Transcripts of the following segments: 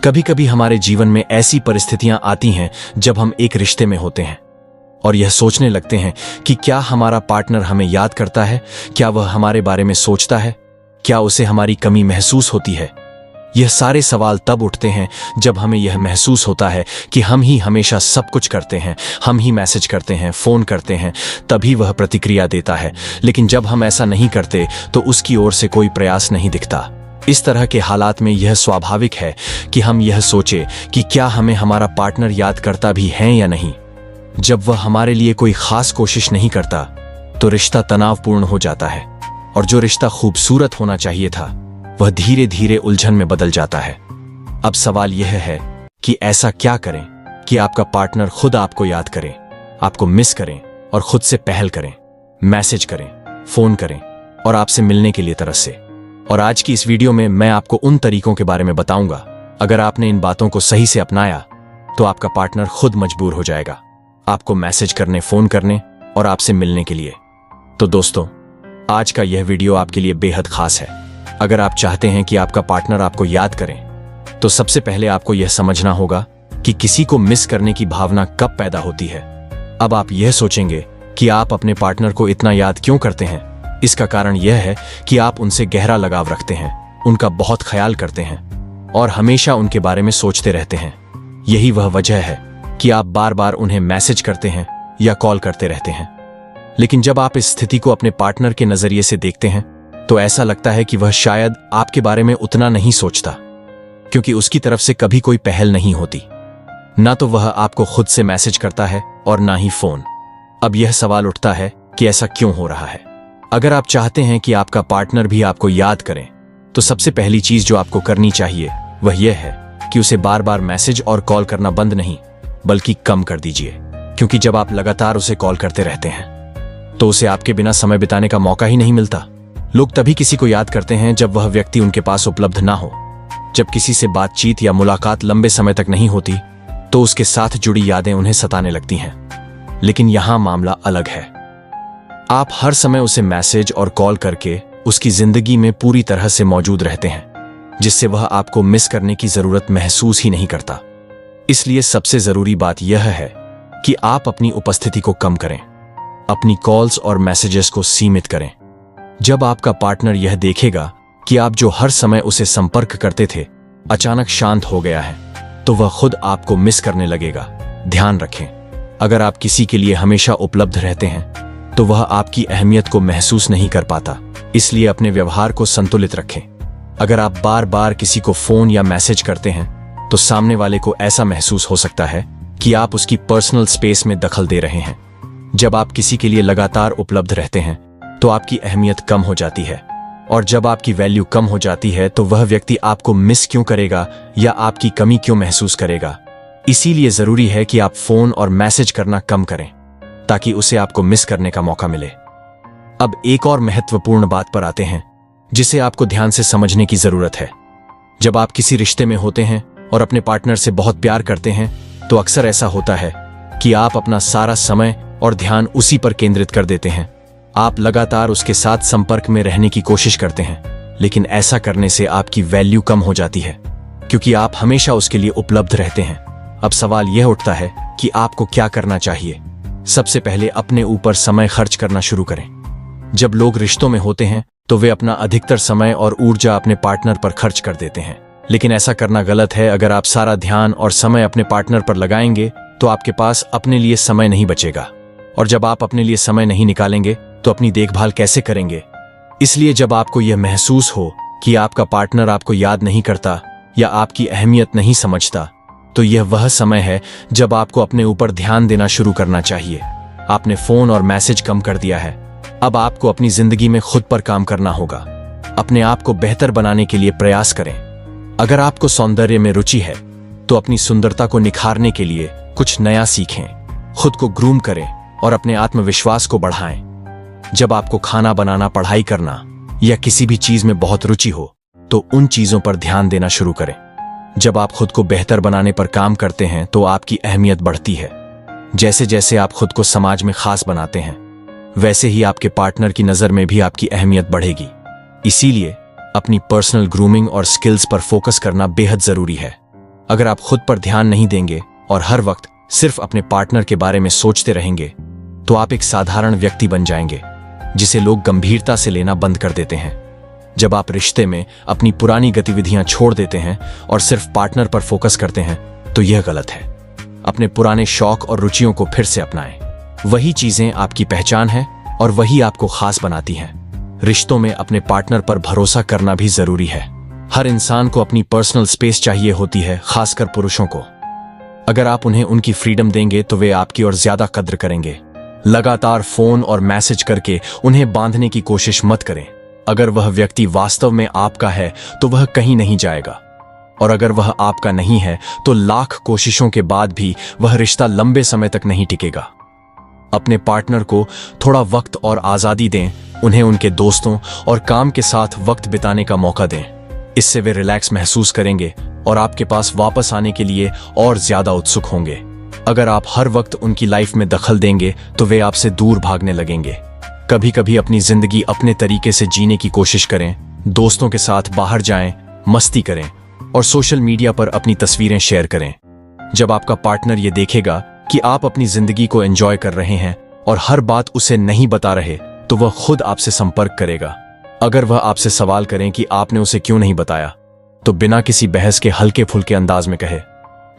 कभी कभी हमारे जीवन में ऐसी परिस्थितियां आती हैं जब हम एक रिश्ते में होते हैं और यह सोचने लगते हैं कि क्या हमारा पार्टनर हमें याद करता है, क्या वह हमारे बारे में सोचता है, क्या उसे हमारी कमी महसूस होती है। यह सारे सवाल तब उठते हैं जब हमें यह महसूस होता है कि हम ही हमेशा सब कुछ करते हैं, हम ही मैसेज करते हैं, फोन करते हैं, तभी वह प्रतिक्रिया देता है। लेकिन जब हम ऐसा नहीं करते तो उसकी ओर से कोई प्रयास नहीं दिखता। इस तरह के हालात में यह स्वाभाविक है कि हम यह सोचें कि क्या हमें हमारा पार्टनर याद करता भी है या नहीं। जब वह हमारे लिए कोई खास कोशिश नहीं करता तो रिश्ता तनावपूर्ण हो जाता है और जो रिश्ता खूबसूरत होना चाहिए था वह धीरे धीरे उलझन में बदल जाता है। अब सवाल यह है कि ऐसा क्या करें कि आपका पार्टनर खुद आपको याद करे, आपको मिस करें और खुद से पहल करें, मैसेज करें, फोन करें और आपसे मिलने के लिए तरसे। और आज की इस वीडियो में मैं आपको उन तरीकों के बारे में बताऊंगा। अगर आपने इन बातों को सही से अपनाया तो आपका पार्टनर खुद मजबूर हो जाएगा आपको मैसेज करने, फोन करने और आपसे मिलने के लिए। तो दोस्तों, आज का यह वीडियो आपके लिए बेहद खास है। अगर आप चाहते हैं कि आपका पार्टनर आपको याद करें तो सबसे पहले आपको यह समझना होगा कि किसी को मिस करने की भावना कब पैदा होती है। अब आप यह सोचेंगे कि आप अपने पार्टनर को इतना याद क्यों करते हैं। इसका कारण यह है कि आप उनसे गहरा लगाव रखते हैं, उनका बहुत ख्याल करते हैं और हमेशा उनके बारे में सोचते रहते हैं। यही वह वजह है कि आप बार बार उन्हें मैसेज करते हैं या कॉल करते रहते हैं। लेकिन जब आप इस स्थिति को अपने पार्टनर के नजरिए से देखते हैं तो ऐसा लगता है कि वह शायद आपके बारे में उतना नहीं सोचता, क्योंकि उसकी तरफ से कभी कोई पहल नहीं होती। ना तो वह आपको खुद से मैसेज करता है और ना ही फोन। अब यह सवाल उठता है कि ऐसा क्यों हो रहा है। अगर आप चाहते हैं कि आपका पार्टनर भी आपको याद करें तो सबसे पहली चीज जो आपको करनी चाहिए वह यह है कि उसे बार बार मैसेज और कॉल करना बंद नहीं बल्कि कम कर दीजिए। क्योंकि जब आप लगातार उसे कॉल करते रहते हैं तो उसे आपके बिना समय बिताने का मौका ही नहीं मिलता। लोग तभी किसी को याद करते हैं जब वह व्यक्ति उनके पास उपलब्ध ना हो। जब किसी से बातचीत या मुलाकात लंबे समय तक नहीं होती तो उसके साथ जुड़ी यादें उन्हें सताने लगती हैं। लेकिन यहां मामला अलग है। आप हर समय उसे मैसेज और कॉल करके उसकी जिंदगी में पूरी तरह से मौजूद रहते हैं, जिससे वह आपको मिस करने की जरूरत महसूस ही नहीं करता। इसलिए सबसे जरूरी बात यह है कि आप अपनी उपस्थिति को कम करें, अपनी कॉल्स और मैसेजेस को सीमित करें। जब आपका पार्टनर यह देखेगा कि आप जो हर समय उसे संपर्क करते थे अचानक शांत हो गया है तो वह खुद आपको मिस करने लगेगा। ध्यान रखें, अगर आप किसी के लिए हमेशा उपलब्ध रहते हैं तो वह आपकी अहमियत को महसूस नहीं कर पाता। इसलिए अपने व्यवहार को संतुलित रखें। अगर आप बार बार किसी को फोन या मैसेज करते हैं तो सामने वाले को ऐसा महसूस हो सकता है कि आप उसकी पर्सनल स्पेस में दखल दे रहे हैं। जब आप किसी के लिए लगातार उपलब्ध रहते हैं तो आपकी अहमियत कम हो जाती है, और जब आपकी वैल्यू कम हो जाती है तो वह व्यक्ति आपको मिस क्यों करेगा या आपकी कमी क्यों महसूस करेगा। इसीलिए जरूरी है कि आप फोन और मैसेज करना कम करें ताकि उसे आपको मिस करने का मौका मिले। अब एक और महत्वपूर्ण बात पर आते हैं जिसे आपको ध्यान से समझने की जरूरत है। जब आप किसी रिश्ते में होते हैं और अपने पार्टनर से बहुत प्यार करते हैं तो अक्सर ऐसा होता है कि आप अपना सारा समय और ध्यान उसी पर केंद्रित कर देते हैं। आप लगातार उसके साथ संपर्क में रहने की कोशिश करते हैं, लेकिन ऐसा करने से आपकी वैल्यू कम हो जाती है क्योंकि आप हमेशा उसके लिए उपलब्ध रहते हैं। अब सवाल यह उठता है कि आपको क्या करना चाहिए। सबसे पहले अपने ऊपर समय खर्च करना शुरू करें। जब लोग रिश्तों में होते हैं तो वे अपना अधिकतर समय और ऊर्जा अपने पार्टनर पर खर्च कर देते हैं, लेकिन ऐसा करना गलत है। अगर आप सारा ध्यान और समय अपने पार्टनर पर लगाएंगे तो आपके पास अपने लिए समय नहीं बचेगा, और जब आप अपने लिए समय नहीं निकालेंगे तो अपनी देखभाल कैसे करेंगे। इसलिए जब आपको यह महसूस हो कि आपका पार्टनर आपको याद नहीं करता या आपकी अहमियत नहीं समझता तो यह वह समय है जब आपको अपने ऊपर ध्यान देना शुरू करना चाहिए। आपने फोन और मैसेज कम कर दिया है, अब आपको अपनी जिंदगी में खुद पर काम करना होगा। अपने आप को बेहतर बनाने के लिए प्रयास करें। अगर आपको सौंदर्य में रुचि है तो अपनी सुंदरता को निखारने के लिए कुछ नया सीखें, खुद को ग्रूम करें और अपने आत्मविश्वास को बढ़ाएं। जब आपको खाना बनाना, पढ़ाई करना या किसी भी चीज में बहुत रुचि हो तो उन चीजों पर ध्यान देना शुरू करें। जब आप खुद को बेहतर बनाने पर काम करते हैं तो आपकी अहमियत बढ़ती है। जैसे जैसे आप खुद को समाज में खास बनाते हैं वैसे ही आपके पार्टनर की नजर में भी आपकी अहमियत बढ़ेगी। इसीलिए अपनी पर्सनल ग्रूमिंग और स्किल्स पर फोकस करना बेहद जरूरी है। अगर आप खुद पर ध्यान नहीं देंगे और हर वक्त सिर्फ अपने पार्टनर के बारे में सोचते रहेंगे तो आप एक साधारण व्यक्ति बन जाएंगे जिसे लोग गंभीरता से लेना बंद कर देते हैं। जब आप रिश्ते में अपनी पुरानी गतिविधियां छोड़ देते हैं और सिर्फ पार्टनर पर फोकस करते हैं तो यह गलत है। अपने पुराने शौक और रुचियों को फिर से अपनाएं। वही चीजें आपकी पहचान है और वही आपको खास बनाती हैं। रिश्तों में अपने पार्टनर पर भरोसा करना भी जरूरी है। हर इंसान को अपनी पर्सनल स्पेस चाहिए होती है, खासकर पुरुषों को। अगर आप उन्हें उनकी फ्रीडम देंगे तो वे आपकी और ज्यादा कद्र करेंगे। लगातार फोन और मैसेज करके उन्हें बांधने की कोशिश मत करें। अगर वह व्यक्ति वास्तव में आपका है तो वह कहीं नहीं जाएगा, और अगर वह आपका नहीं है तो लाख कोशिशों के बाद भी वह रिश्ता लंबे समय तक नहीं टिकेगा। अपने पार्टनर को थोड़ा वक्त और आजादी दें। उन्हें उनके दोस्तों और काम के साथ वक्त बिताने का मौका दें। इससे वे रिलैक्स महसूस करेंगे और आपके पास वापस आने के लिए और ज्यादा उत्सुक होंगे। अगर आप हर वक्त उनकी लाइफ में दखल देंगे तो वे आपसे दूर भागने लगेंगे। कभी कभी अपनी जिंदगी अपने तरीके से जीने की कोशिश करें। दोस्तों के साथ बाहर जाएं, मस्ती करें और सोशल मीडिया पर अपनी तस्वीरें शेयर करें। जब आपका पार्टनर ये देखेगा कि आप अपनी जिंदगी को एंजॉय कर रहे हैं और हर बात उसे नहीं बता रहे तो वह खुद आपसे संपर्क करेगा। अगर वह आपसे सवाल करें कि आपने उसे क्यों नहीं बताया तो बिना किसी बहस के हल्के फुल्के अंदाज में कहे,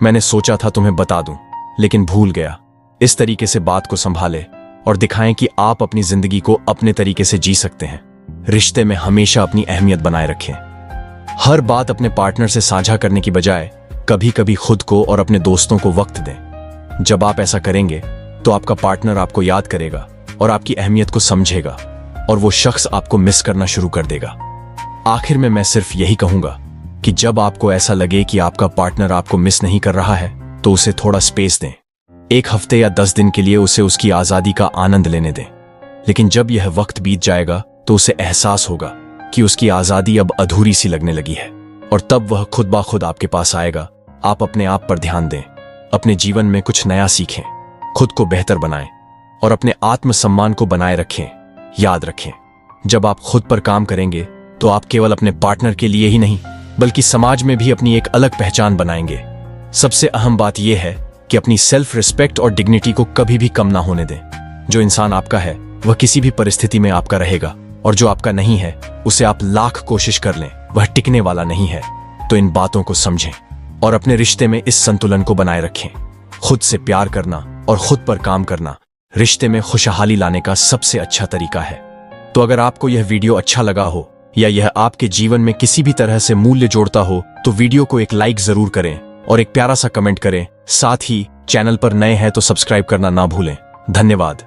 मैंने सोचा था तुम्हें बता दूं लेकिन भूल गया। इस तरीके से बात को संभाले और दिखाएं कि आप अपनी जिंदगी को अपने तरीके से जी सकते हैं। रिश्ते में हमेशा अपनी अहमियत बनाए रखें। हर बात अपने पार्टनर से साझा करने की बजाय कभी कभी खुद को और अपने दोस्तों को वक्त दें। जब आप ऐसा करेंगे तो आपका पार्टनर आपको याद करेगा और आपकी अहमियत को समझेगा और वो शख्स आपको मिस करना शुरू कर देगा। आखिर में मैं सिर्फ यही कहूंगा कि जब आपको ऐसा लगे कि आपका पार्टनर आपको मिस नहीं कर रहा है तो उसे थोड़ा स्पेस दें। 1 हफ्ते या 10 दिन के लिए उसे उसकी आजादी का आनंद लेने दें। लेकिन जब यह वक्त बीत जाएगा तो उसे एहसास होगा कि उसकी आजादी अब अधूरी सी लगने लगी है और तब वह खुद ब खुद आपके पास आएगा। आप अपने आप पर ध्यान दें, अपने जीवन में कुछ नया सीखें, खुद को बेहतर बनाएं और अपने आत्मसम्मान को बनाए रखें। याद रखें, जब आप खुद पर काम करेंगे तो आप केवल अपने पार्टनर के लिए ही नहीं बल्कि समाज में भी अपनी एक अलग पहचान बनाएंगे। सबसे अहम बात यह है कि अपनी सेल्फ रिस्पेक्ट और डिग्निटी को कभी भी कम ना होने दें। जो इंसान आपका है वह किसी भी परिस्थिति में आपका रहेगा और जो आपका नहीं है उसे आप लाख कोशिश कर लें, वह टिकने वाला नहीं है। तो इन बातों को समझें और अपने रिश्ते में इस संतुलन को बनाए रखें। खुद से प्यार करना और खुद पर काम करना रिश्ते में खुशहाली लाने का सबसे अच्छा तरीका है। तो अगर आपको यह वीडियो अच्छा लगा हो या यह आपके जीवन में किसी भी तरह से मूल्य जोड़ता हो तो वीडियो को एक लाइक जरूर करें और एक प्यारा सा कमेंट करें। साथ ही चैनल पर नए हैं तो सब्सक्राइब करना ना भूलें। धन्यवाद।